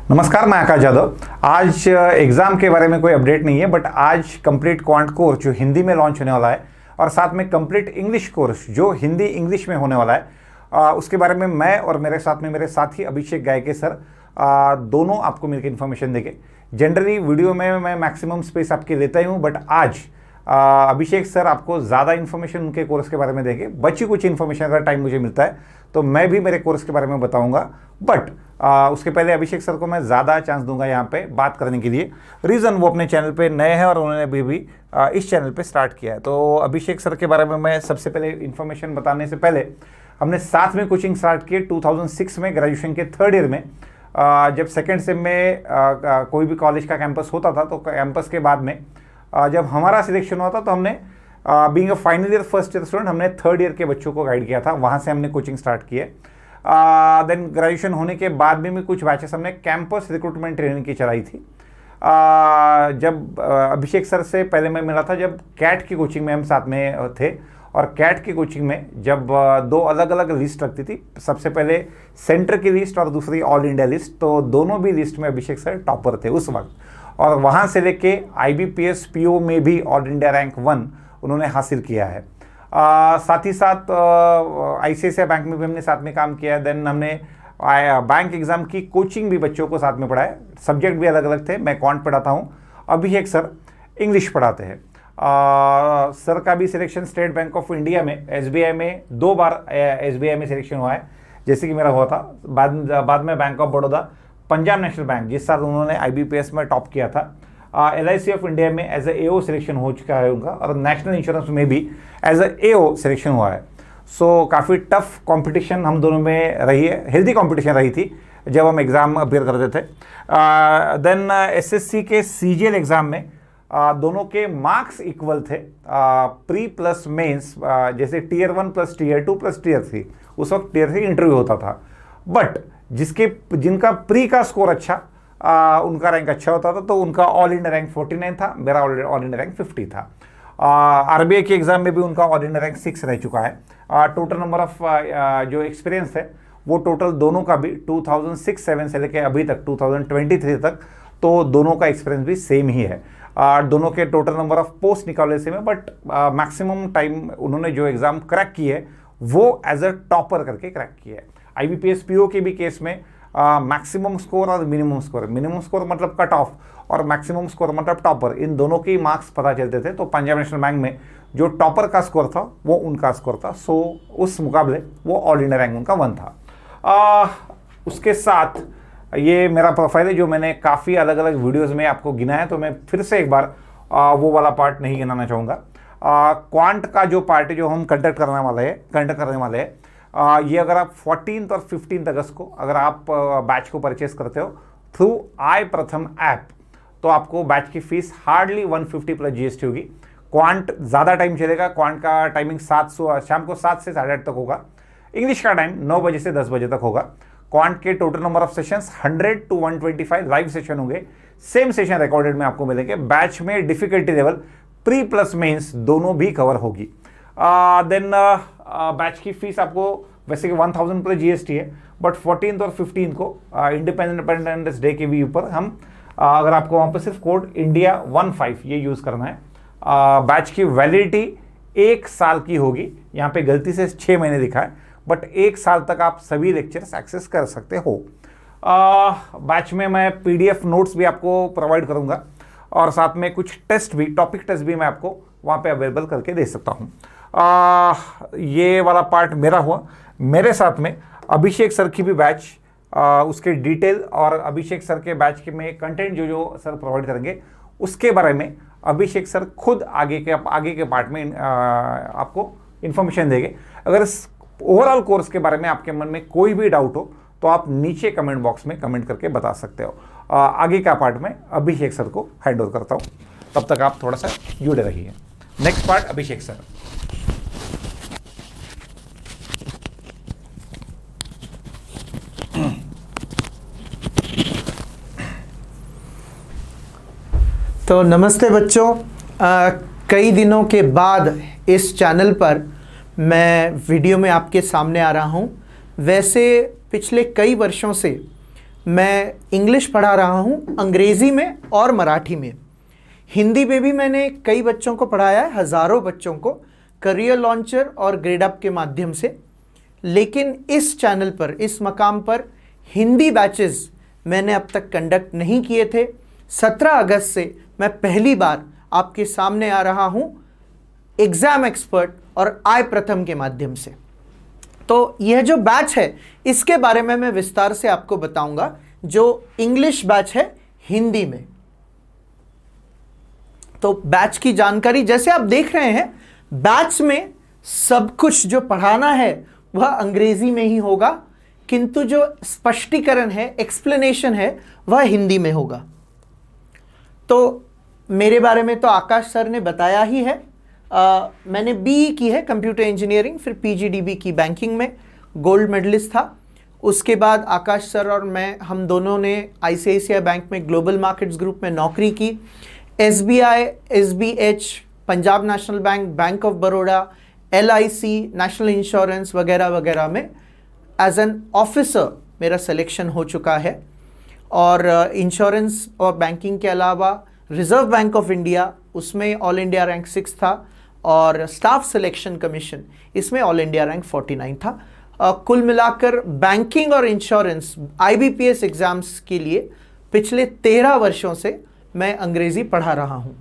नमस्कार, मैं आकाश यादव। आज एग्ज़ाम के बारे में कोई अपडेट नहीं है, बट आज कंप्लीट क्वांट कोर्स जो हिंदी में लॉन्च होने वाला है और साथ में कंप्लीट इंग्लिश कोर्स जो हिंदी इंग्लिश में होने वाला है, उसके बारे में मैं और मेरे साथ में मेरे साथी अभिषेक गायके सर दोनों आपको मिलकर इन्फॉर्मेशन देंगे। जनरली वीडियो में मैं मैक्सिमम स्पेस आपकी लेता ही हूँ, बट आज अभिषेक सर आपको ज़्यादा इन्फॉर्मेशन उनके कोर्स के बारे में देंगे। बची कुछ इन्फॉर्मेशन अगर टाइम मुझे मिलता है तो मैं भी मेरे कोर्स के बारे में बताऊंगा, बट उसके पहले अभिषेक सर को मैं ज़्यादा चांस दूंगा यहाँ पे बात करने के लिए। रीज़न वो अपने चैनल पे नए हैं और उन्होंने भी इस चैनल पे स्टार्ट किया है। तो अभिषेक सर के बारे में मैं सबसे पहले इन्फॉर्मेशन बताने से पहले, हमने साथ में कोचिंग स्टार्ट की 2006 में ग्रेजुएशन के थर्ड ईयर में। जब सेकेंड सेम में कोई भी कॉलेज का कैंपस होता था तो कैंपस के बाद में जब हमारा सिलेक्शन हुआ था तो हमने being a final year first year student हमने थर्ड ईयर के बच्चों को गाइड किया था। वहाँ से हमने कोचिंग स्टार्ट की है। देन ग्रेजुएशन होने के बाद में भी कुछ बैचेस हमने कैंपस रिक्रूटमेंट ट्रेनिंग की चलाई थी। जब अभिषेक सर से पहले मैं मिला था जब कैट की कोचिंग में हम साथ में थे, और कैट की कोचिंग में जब दो अलग अलग लिस्ट लगती थी, सबसे पहले सेंटर की लिस्ट और दूसरी ऑल इंडिया लिस्ट, तो दोनों भी लिस्ट में अभिषेक सर टॉपर थे उस वक्त। और वहाँ से लेके IBPS PO में भी ऑल इंडिया रैंक 1 उन्होंने हासिल किया है। साथ ही साथ ICICI बैंक में भी हमने साथ में काम किया है। देन हमने बैंक एग्ज़ाम की कोचिंग भी बच्चों को साथ में पढ़ाया। सब्जेक्ट भी अलग अलग थे। मैं क्वांट पढ़ाता हूँ, अभिषेक सर इंग्लिश पढ़ाते हैं। सर का भी selection state bank of India में SBI में 2 बार SBI में सिलेक्शन हुआ है, जैसे कि मेरा हुआ था। बाद में bank of Baroda, Punjab National bank जिस साल उन्होंने IBPS में टॉप किया था, LIC ऑफ इंडिया में एज ए AO सिलेक्शन हो चुका है उनका, और नेशनल इंश्योरेंस में भी एज ए AO सिलेक्शन हुआ है। सो काफ़ी टफ कंपटीशन हम दोनों में रही है, हेल्दी कंपटीशन रही थी जब हम एग्ज़ाम अपियर करते थे। देन SSC के CGL एग्ज़ाम में दोनों के मार्क्स इक्वल थे, प्री प्लस मेंस, जैसे Tier 1 plus Tier 2 plus Tier 3, उस वक्त Tier 3 इंटरव्यू होता था। बट जिनका प्री का स्कोर अच्छा, उनका रैंक अच्छा होता था, तो उनका ऑल इंडिया रैंक 49 था, मेरा ऑल इंडिया रैंक 50 था। RBI के एग्ज़ाम में भी उनका ऑल इंडिया रैंक 6 रह चुका है। टोटल नंबर ऑफ जो एक्सपीरियंस है वो टोटल दोनों का भी 2006-07 से लेकर अभी तक 2023 तक, तो दोनों का एक्सपीरियंस भी सेम ही है। दोनों के टोटल नंबर ऑफ पोस्ट निकाले सेम है, बट मैक्सिमम टाइम उन्होंने जो एग्ज़ाम क्रैक की है वो एज अ टॉपर करके क्रैक किया है। IBPS PO के भी केस में मैक्सिमम स्कोर और मिनिमम स्कोर मतलब कट ऑफ, और मैक्सिमम स्कोर मतलब टॉपर, इन दोनों के मार्क्स पता चलते थे। तो पंजाब नेशनल बैंक में जो टॉपर का स्कोर था वो उनका स्कोर था, सो उस मुकाबले वो ऑल इंडिया रैंक उनका 1 था। उसके साथ ये मेरा प्रोफाइल है जो मैंने काफ़ी अलग अलग वीडियोस में आपको गिना है, तो मैं फिर से एक बार वो वाला पार्ट नहीं गिनाना चाहूँगा। क्वांट का जो पार्ट है जो हम कंडक्ट करने वाले हैं, ये अगर आप 14 और 15 अगस्त को अगर आप बैच को परचेस करते हो थ्रू आई प्रथम ऐप, तो आपको बैच की फीस हार्डली 150 प्लस GST होगी। क्वांट ज़्यादा टाइम चलेगा। क्वांट का टाइमिंग शाम को 7 से 8:30 तक होगा। इंग्लिश का टाइम 9 बजे से 10 बजे तक होगा। क्वांट के total number of sessions 100 to 125 live session होंगे। सेम सेशन रिकॉर्डेड में आपको मिलेंगे। बैच में difficulty level pre plus mains दोनों भी कवर होगी। देन बैच की फीस आपको वैसे कि 1000 प्लस GST है, बट 14 और 15 को इंडिपेंडेंस डे के भी ऊपर हम अगर आपको वहाँ पर सिर्फ कोड India15 ये यूज़ करना है। बैच की वैलिडिटी 1 साल की होगी। यहाँ पे गलती से 6 महीने लिखा है, बट 1 साल तक आप सभी लेक्चर्स एक्सेस कर सकते हो। बैच में मैं PDF नोट्स भी आपको प्रोवाइड करूँगा, और साथ में कुछ टेस्ट भी, टॉपिक टेस्ट भी मैं आपको वहाँ पे अवेलेबल करके दे सकता हूँ। ये वाला पार्ट मेरा हुआ। मेरे साथ में अभिषेक सर की भी बैच, उसके डिटेल और अभिषेक सर के बैच के में कंटेंट जो सर प्रोवाइड करेंगे उसके बारे में अभिषेक सर खुद आगे के पार्ट में आपको इन्फॉर्मेशन देंगे। अगर इस ओवरऑल कोर्स के बारे में आपके मन में कोई भी डाउट हो तो आप नीचे कमेंट बॉक्स में कमेंट करके बता सकते हो। आगे का पार्ट में अभिषेक सर को हैंड ओवर करता हूँ, तब तक आप थोड़ा सा जुड़े रहिए। नेक्स्ट पार्ट अभिषेक सर। तो नमस्ते बच्चों, कई दिनों के बाद इस चैनल पर मैं वीडियो में आपके सामने आ रहा हूं। वैसे पिछले कई वर्षों से मैं इंग्लिश पढ़ा रहा हूँ अंग्रेज़ी में और मराठी में। हिंदी में भी मैंने कई बच्चों को पढ़ाया है, हज़ारों बच्चों को, करियर लॉन्चर और ग्रेड अप के माध्यम से। लेकिन इस चैनल पर, इस मकाम पर हिंदी बैचेस मैंने अब तक कंडक्ट नहीं किए थे। 17 अगस्त से मैं पहली बार आपके सामने आ रहा हूँ एग्ज़ाम एक्सपर्ट और आई प्रथम के माध्यम से। तो यह जो बैच है इसके बारे में मैं विस्तार से आपको बताऊंगा, जो इंग्लिश बैच है हिंदी में। तो बैच की जानकारी जैसे आप देख रहे हैं, बैच में सब कुछ जो पढ़ाना है वह अंग्रेजी में ही होगा, किंतु जो स्पष्टीकरण है, एक्सप्लेनेशन है, वह हिंदी में होगा। तो मेरे बारे में तो आकाश सर ने बताया ही है। मैंने बीई की है कंप्यूटर इंजीनियरिंग, फिर पीजीडीबी की बैंकिंग में, गोल्ड मेडलिस्ट था। उसके बाद आकाश सर और मैं, हम दोनों ने आईसीआईसीआई बैंक में ग्लोबल मार्केट्स ग्रुप में नौकरी की। SBI, SBH, Punjab National Bank, bank of Baroda, LIC, National Insurance वगैरह वगैरह में एज एन ऑफिसर मेरा सिलेक्शन हो चुका है। और इंश्योरेंस और बैंकिंग के अलावा रिजर्व बैंक ऑफ इंडिया, उसमें ऑल इंडिया रैंक 6 था, और स्टाफ सिलेक्शन कमीशन, इसमें ऑल इंडिया रैंक 49 था। कुल मिलाकर बैंकिंग और इंश्योरेंस आईबीपीएस एग्जाम्स के लिए पिछले 13 वर्षों से मैं अंग्रेजी पढ़ा रहा हूं।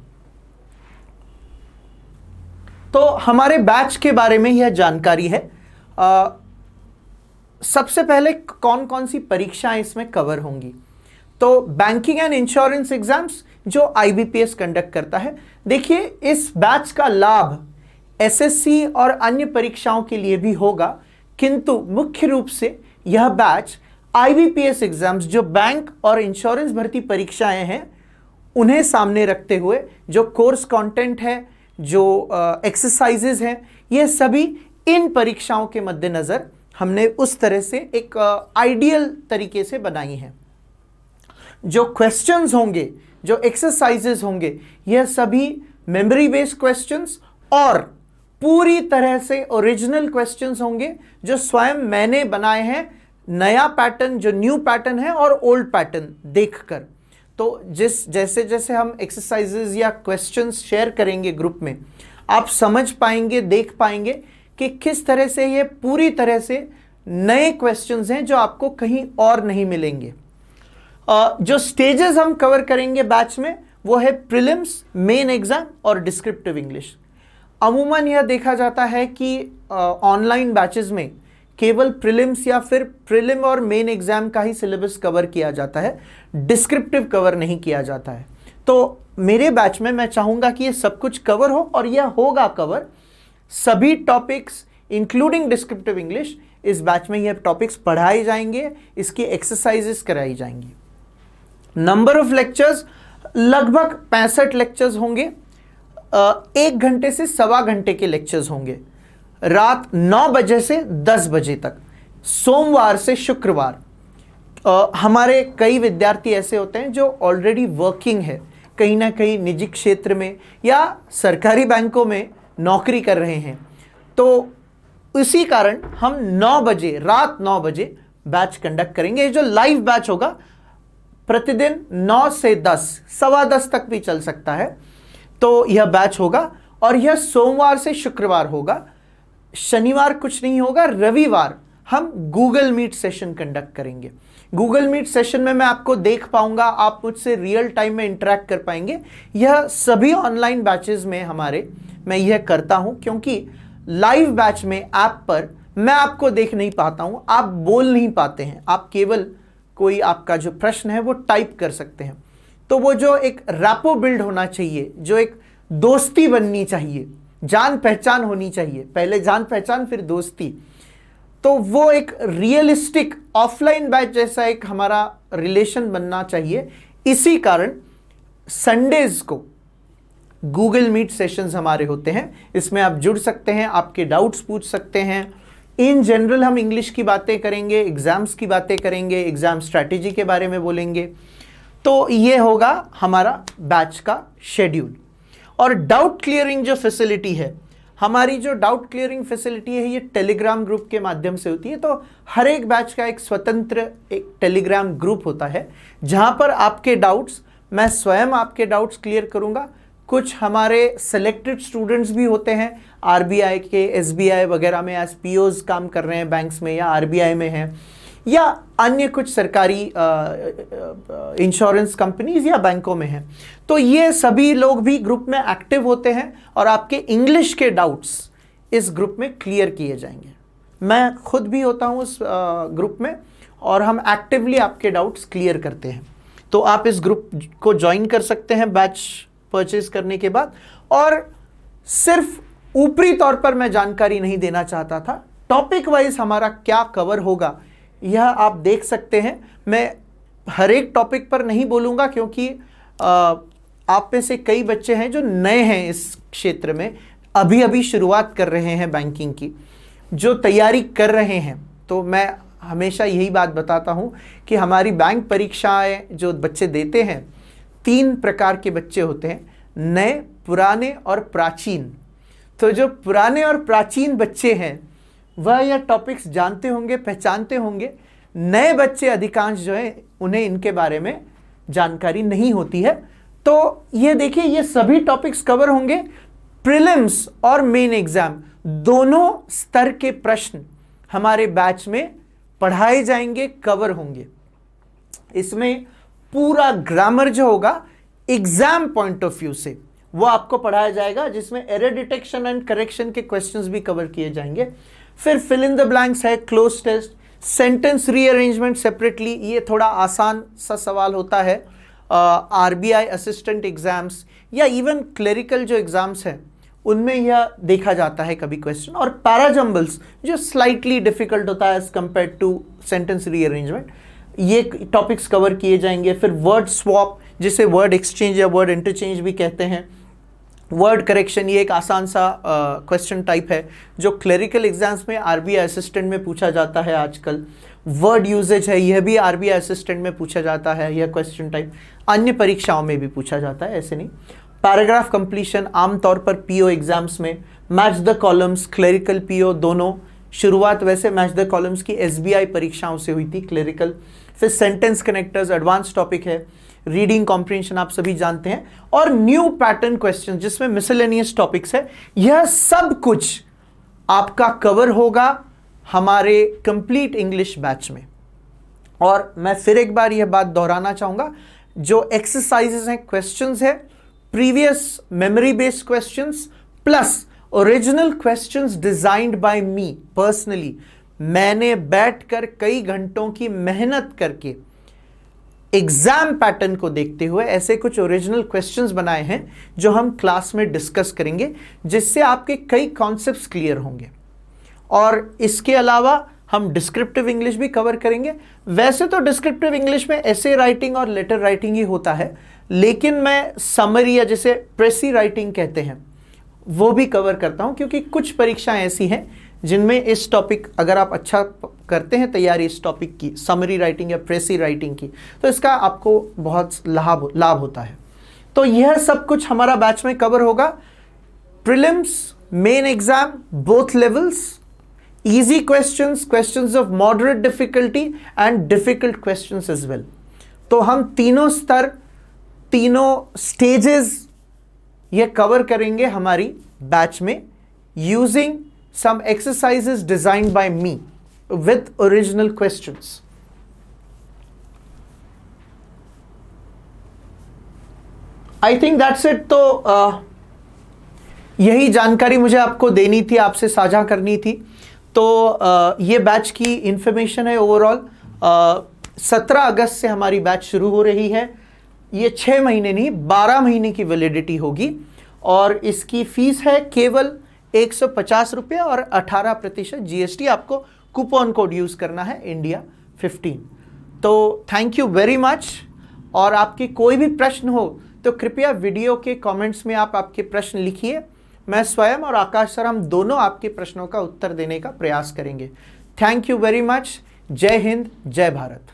तो हमारे बैच के बारे में यह जानकारी है। सबसे पहले कौन कौन सी परीक्षाएं इसमें कवर होंगी। तो बैंकिंग एंड इंश्योरेंस एग्जाम्स जो आईबीपीएस कंडक्ट करता है। देखिए, इस बैच का लाभ एसएससी और अन्य परीक्षाओं के लिए भी होगा, किंतु मुख्य रूप से यह बैच आईबीपीएस एग्जाम्स, जो बैंक और इंश्योरेंस भर्ती परीक्षाएं हैं, उन्हें सामने रखते हुए जो कोर्स कंटेंट है, जो एक्सरसाइजेज हैं, ये सभी इन परीक्षाओं के मद्देनज़र हमने उस तरह से एक आइडियल तरीके से बनाई हैं। जो क्वेश्चंस होंगे, जो एक्सरसाइजेज होंगे, यह सभी मेमोरी बेस्ड क्वेश्चंस और पूरी तरह से ओरिजिनल क्वेश्चंस होंगे जो स्वयं मैंने बनाए हैं, नया पैटर्न, जो न्यू पैटर्न है, और ओल्ड पैटर्न देखकर। तो जैसे जैसे हम एक्सरसाइजेज या क्वेश्चंस शेयर करेंगे ग्रुप में, आप समझ पाएंगे, देख पाएंगे कि किस तरह से ये पूरी तरह से नए क्वेश्चंस हैं जो आपको कहीं और नहीं मिलेंगे। जो स्टेजेस हम कवर करेंगे बैच में, वो है प्रीलिम्स, मेन एग्जाम और डिस्क्रिप्टिव इंग्लिश। अमूमन यह देखा जाता है कि ऑनलाइन बैचेस में केवल प्रीलिम्स या फिर प्रीलिम और मेन एग्जाम का ही सिलेबस कवर किया जाता है, डिस्क्रिप्टिव कवर नहीं किया जाता है। तो मेरे बैच में मैं चाहूँगा कि ये सब कुछ कवर हो, और यह होगा कवर। सभी टॉपिक्स इंक्लूडिंग डिस्क्रिप्टिव इंग्लिश, इस बैच में ये टॉपिक्स पढ़ाए जाएंगे, इसकी एक्सरसाइजेस कराई जाएंगी। नंबर ऑफ लेक्चर्स लगभग 65 लेक्चर्स होंगे। 1 घंटे से 1.25 घंटे के लेक्चर्स होंगे, रात 9 बजे से 10 बजे तक, सोमवार से शुक्रवार। हमारे कई विद्यार्थी ऐसे होते हैं जो ऑलरेडी वर्किंग है, कहीं ना कहीं निजी क्षेत्र में या सरकारी बैंकों में नौकरी कर रहे हैं। तो इसी कारण हम 9 बजे, रात 9 बजे बैच कंडक्ट करेंगे। जो लाइव बैच होगा प्रतिदिन 9 से 10, 10:15 तक भी चल सकता है। तो यह बैच होगा, और यह सोमवार से शुक्रवार होगा। शनिवार कुछ नहीं होगा। रविवार हम गूगल मीट सेशन कंडक्ट करेंगे। गूगल मीट सेशन में मैं आपको देख पाऊंगा, आप मुझसे रियल टाइम में इंटरेक्ट कर पाएंगे। यह सभी ऑनलाइन बैचेस में हमारे मैं यह करता हूं, क्योंकि लाइव बैच में ऐप पर मैं आपको देख नहीं पाता हूं, आप बोल नहीं पाते हैं, आप केवल कोई आपका जो प्रश्न है वो टाइप कर सकते हैं। तो वो जो एक रैपो बिल्ड होना चाहिए, जो एक दोस्ती बननी चाहिए, जान पहचान होनी चाहिए, पहले जान पहचान फिर दोस्ती, तो वो एक रियलिस्टिक ऑफलाइन बैच जैसा एक हमारा रिलेशन बनना चाहिए। इसी कारण संडेज को गूगल मीट सेशंस हमारे होते हैं। इसमें आप जुड़ सकते हैं, आपके डाउट्स पूछ सकते हैं। इन जनरल हम इंग्लिश की बातें करेंगे, एग्जाम्स की बातें करेंगे, एग्जाम स्ट्रैटेजी के बारे में बोलेंगे। तो ये होगा हमारा बैच का शेड्यूल। और डाउट क्लियरिंग जो फैसिलिटी है, हमारी जो डाउट क्लियरिंग फैसिलिटी है ये टेलीग्राम ग्रुप के माध्यम से होती है। तो हर एक बैच का एक स्वतंत्र एक टेलीग्राम ग्रुप होता है जहां पर आपके डाउट्स, मैं स्वयं आपके डाउट्स क्लियर करूंगा। कुछ हमारे सिलेक्टेड स्टूडेंट्स भी होते हैं आरबीआई के, एसबीआई वगैरह में एज पीओज काम कर रहे हैं बैंक्स में, या आरबीआई में हैं, या अन्य कुछ सरकारी इंश्योरेंस कंपनीज या बैंकों में हैं। तो ये सभी लोग भी ग्रुप में एक्टिव होते हैं और आपके इंग्लिश के डाउट्स इस ग्रुप में क्लियर किए जाएंगे। मैं खुद भी होता हूँ उस ग्रुप में और हम एक्टिवली आपके डाउट्स क्लियर करते हैं। तो आप इस ग्रुप को ज्वाइन कर सकते हैं बैच परचेज करने के बाद। और सिर्फ ऊपरी तौर पर मैं जानकारी नहीं देना चाहता था, टॉपिक वाइज हमारा क्या कवर होगा यह आप देख सकते हैं। मैं हर एक टॉपिक पर नहीं बोलूँगा क्योंकि आप में से कई बच्चे हैं जो नए हैं इस क्षेत्र में, अभी अभी शुरुआत कर रहे हैं बैंकिंग की, जो तैयारी कर रहे हैं। तो मैं हमेशा यही बात बताता हूँ कि हमारी बैंक परीक्षाएं जो बच्चे देते हैं, 3 प्रकार के बच्चे होते हैं, नए, पुराने और प्राचीन। तो जो पुराने और प्राचीन बच्चे हैं वह यह टॉपिक्स जानते होंगे, पहचानते होंगे। नए बच्चे अधिकांश जो है उन्हें इनके बारे में जानकारी नहीं होती है। तो ये देखिए, ये सभी टॉपिक्स कवर होंगे। प्रीलिम्स और मेन एग्जाम दोनों स्तर के प्रश्न हमारे बैच में पढ़ाए जाएंगे, कवर होंगे। इसमें पूरा ग्रामर जो होगा एग्जाम पॉइंट ऑफ व्यू से वो आपको पढ़ाया जाएगा, जिसमें एरर डिटेक्शन एंड करेक्शन के क्वेश्चंस भी कवर किए जाएंगे। फिर फिल इन द ब्लैंक्स है, cloze test, sentence rearrangement separately, ये थोड़ा आसान सा सवाल होता है। आरबीआई असिस्टेंट एग्जाम्स या इवन क्लरिकल जो एग्जाम्स हैं उनमें यह देखा जाता है कभी क्वेश्चन। और पैराजम्बल्स जो स्लाइटली डिफिकल्ट होता है as compare to sentence rearrangement, ये टॉपिक्स कवर किए जाएंगे। फिर वर्ड स्वैप, जिसे वर्ड एक्सचेंज या वर्ड इंटरचेंज भी कहते हैं, वर्ड करेक्शन, ये एक आसान सा क्वेश्चन टाइप है जो क्लरिकल एग्जाम्स में आरबीआई असिस्टेंट में पूछा जाता है आजकल। वर्ड यूजेज है, यह भी आरबीआई असिस्टेंट में पूछा जाता है, यह क्वेश्चन टाइप अन्य परीक्षाओं में भी पूछा जाता है, ऐसे नहीं। पैराग्राफ कंप्लीशन आमतौर पर पीओ एग्जाम्स में, match the columns, clerical PO दोनों। शुरुआत वैसे मैच द कॉलम्स की एसबीआई परीक्षाओं से हुई थी, क्लरिकल। फिर सेंटेंस कनेक्टर्स एडवांस टॉपिक है, रीडिंग कॉम्प्रिहेंशन आप सभी जानते हैं, और न्यू पैटर्न क्वेश्चन जिसमें मिसलेनियस टॉपिक्स है। यह सब कुछ आपका कवर होगा हमारे कंप्लीट इंग्लिश बैच में। और मैं फिर एक बार यह बात दोहराना चाहूंगा, जो एक्सरसाइजेस हैं, क्वेश्चंस है, previous memory based questions plus original questions designed bye मी पर्सनली। मैंने बैठकर कई घंटों की मेहनत करके एग्जाम पैटर्न को देखते हुए ऐसे कुछ ओरिजिनल क्वेश्चंस बनाए हैं जो हम क्लास में डिस्कस करेंगे, जिससे आपके कई कॉन्सेप्ट्स क्लियर होंगे। और इसके अलावा हम डिस्क्रिप्टिव इंग्लिश भी कवर करेंगे। वैसे तो डिस्क्रिप्टिव इंग्लिश में एसे राइटिंग और लेटर राइटिंग ही होता है, लेकिन मैं समरी या जिसे प्रेसी राइटिंग कहते हैं वो भी कवर करता हूं, क्योंकि कुछ परीक्षाएं ऐसी हैं जिनमें इस टॉपिक, अगर आप अच्छा करते हैं तैयारी इस टॉपिक की, समरी राइटिंग या प्रेसी राइटिंग की, तो इसका आपको बहुत लाभ होता है। तो यह सब कुछ हमारा बैच में कवर होगा। Prelims, main exam, both levels, easy questions, questions of moderate difficulty and difficult questions as well. तो हम तीनों स्तर, तीनों स्टेजेस ये कवर करेंगे हमारी बैच में, using some exercises designed by me with original questions. I think that's it। तो यही जानकारी मुझे आपको देनी थी, आपसे साझा करनी थी। तो ये बैच की इंफॉर्मेशन है ओवरऑल। 17 अगस्त से हमारी बैच शुरू हो रही है। ये 6 महीने नहीं 12 महीने की वैलिडिटी होगी, और इसकी फीस है केवल 150 रुपये और 18% जीएसटी। आपको कूपन कोड यूज करना है इंडिया 15। तो थैंक यू वेरी मच। और आपके कोई भी प्रश्न हो तो कृपया वीडियो के कमेंट्स में आप आपके प्रश्न लिखिए। मैं स्वयं और आकाश सर हम दोनों आपके प्रश्नों का उत्तर देने का प्रयास करेंगे। Thank you very much. जय हिंद, जय भारत।